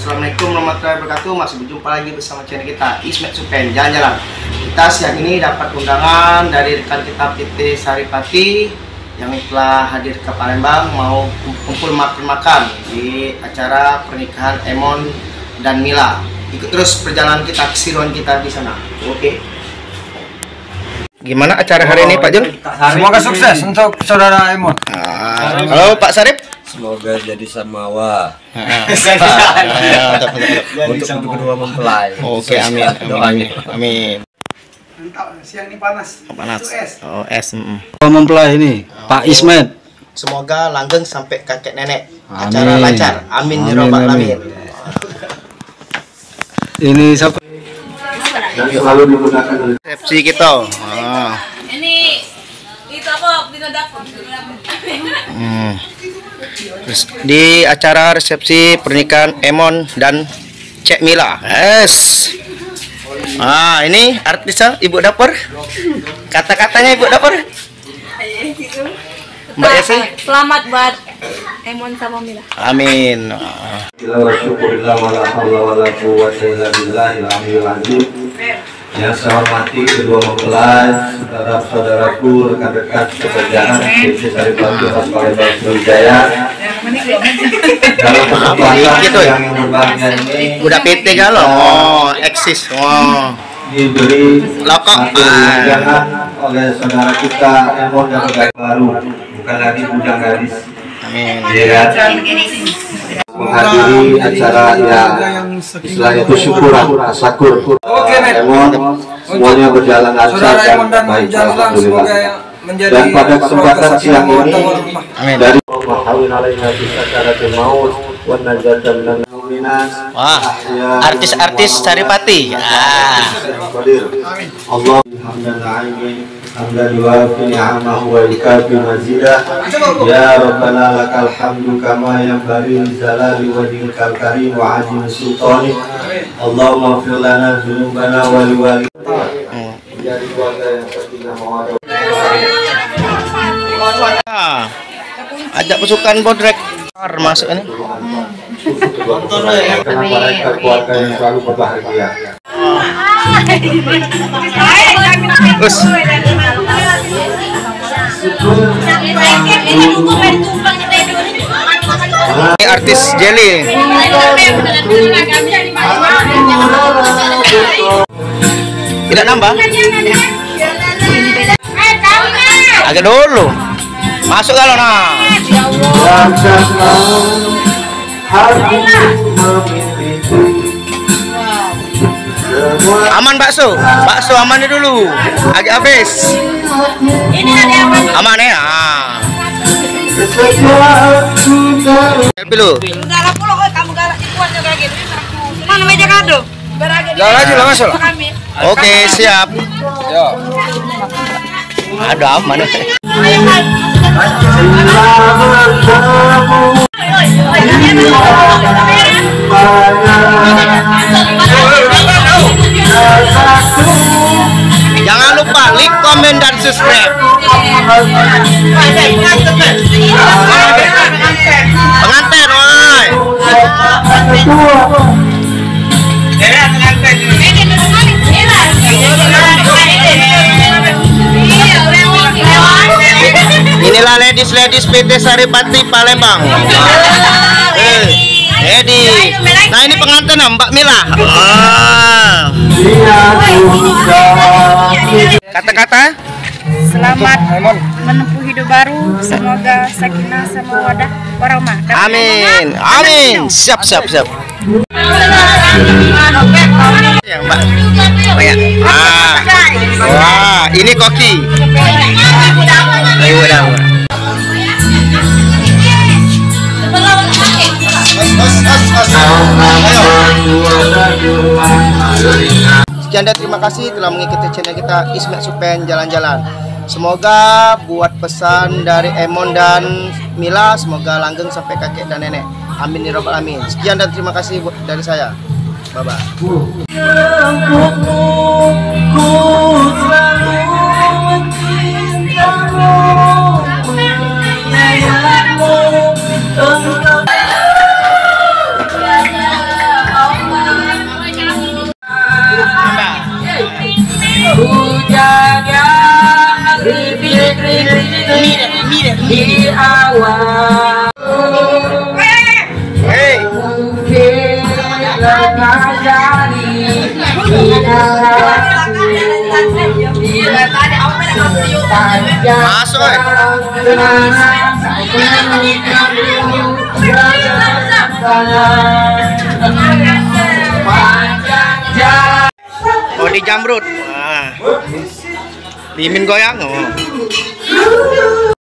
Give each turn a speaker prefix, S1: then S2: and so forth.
S1: Assalamualaikum warahmatullahi wabarakatuh. Masih berjumpa lagi bersama channel kita Ismet Supen Jalan-Jalan. Kita siang ini dapat undangan dari rekan kita PT Saripati yang telah hadir ke Palembang mau kumpul makan di acara pernikahan Emon dan Mila. Ikut terus perjalanan kita, keseruan kita di sana. Oke. Gimana acara hari ini Pak Jul?
S2: Semoga sukses untuk saudara Emon.
S1: Halo Pak Sarip.
S3: Semoga jadi samawa
S1: Untuk
S3: kedua mempelai.
S1: Oke, amin. Amin.
S2: Siang ini panas.
S1: Panas. Oh, es.
S2: Mempelai ini Pak Ismet.
S1: Semoga langgeng sampai kakek nenek.
S2: Amin.
S1: Acara lancar. Amin ya robbal alamin.
S2: Ini siapa?
S3: Dan selalu dimudahkan.
S1: Resepsi kita.
S4: Ini itu apa? Binodapur.
S1: Terus di acara resepsi pernikahan Emon dan Cek Mila. Yes. Ini artisnya Ibu Dapur. Kata-katanya Ibu Dapur. Mbak Yesi.
S4: Selamat buat Emon sama Mila.
S1: Amin.
S3: Syukurillah wala haula wala quwwata illa billahil aliyil azim. Yang saya hormati kedua mempelai, saudara-saudaraku, rekan-rekan pekerjaan PT Saripati Palembang Sriwijaya. Dalam kesempatan yang berbahagia ini,
S1: Udah PT galau. Oh, eksis. Oh.
S3: diberi
S1: Lokok.
S3: undangan oleh saudara kita Emon dan Baik baru, bukan lagi bujang gadis.
S1: Amin.
S3: Ya, menghadiri acara yang istilahnya itu syukuran, tasakur. Emon semuanya berjalan lancar dan baik, alhamdulillah. Dan pada kesempatan siang ini dari
S1: Wah, artis-artis Saripati.
S3: Allah hamdan yuafi ni'amahu wa yukafi mazidah. Ya Rabbana lakal hamdu kama yanbaghi li jalali wajhikal karim wa 'azimi sultanik. Allahumma ighfir lana dzunubana wa liwalidayna. Menjadi keluarga yang sakinah mawaddah.
S1: Ajak pasukan bodrek masuk ini.
S3: Karena keluarga yang selalu berbahagia.
S1: Terus ini artis Jelly. Tidak nambah. Agak dulu. Masuk kalau nah. Aman bakso aman dulu. Agak habis.
S4: Ini ada apa?
S1: Aman ya. Selfie lu.
S4: Galak pula kok kamu galak kuatnya kayak gitu. Mana meja kado?
S1: Jalan aja lah masuk. Oke, siap. Yo. Ada aman. Jangan lupa like, komen, dan subscribe. Pengantin, woi. Inilah ladies PT Saripati Palembang. Edi. Nah ini pengantin Mbak Mila. Kata-kata.
S4: Selamat menempuh hidup baru. Semoga sakinah sama wadah warahmah.
S1: Amin. Amin. Siap. Ya, Mbak. Wah, ini koki. Ayo udah. Sekian dan terima kasih telah mengikuti channel kita Ismet Supen Jalan-Jalan. Semoga buat pesan dari Emon dan Mila semoga langgeng sampai kakek dan nenek. Amin ya robbal alamin. Sekian dan terima kasih dari saya. Bye bye.
S5: di awal.
S1: Hey. Masuk. Oh, di Jamrut. Wah. Mimin goyang. Oh.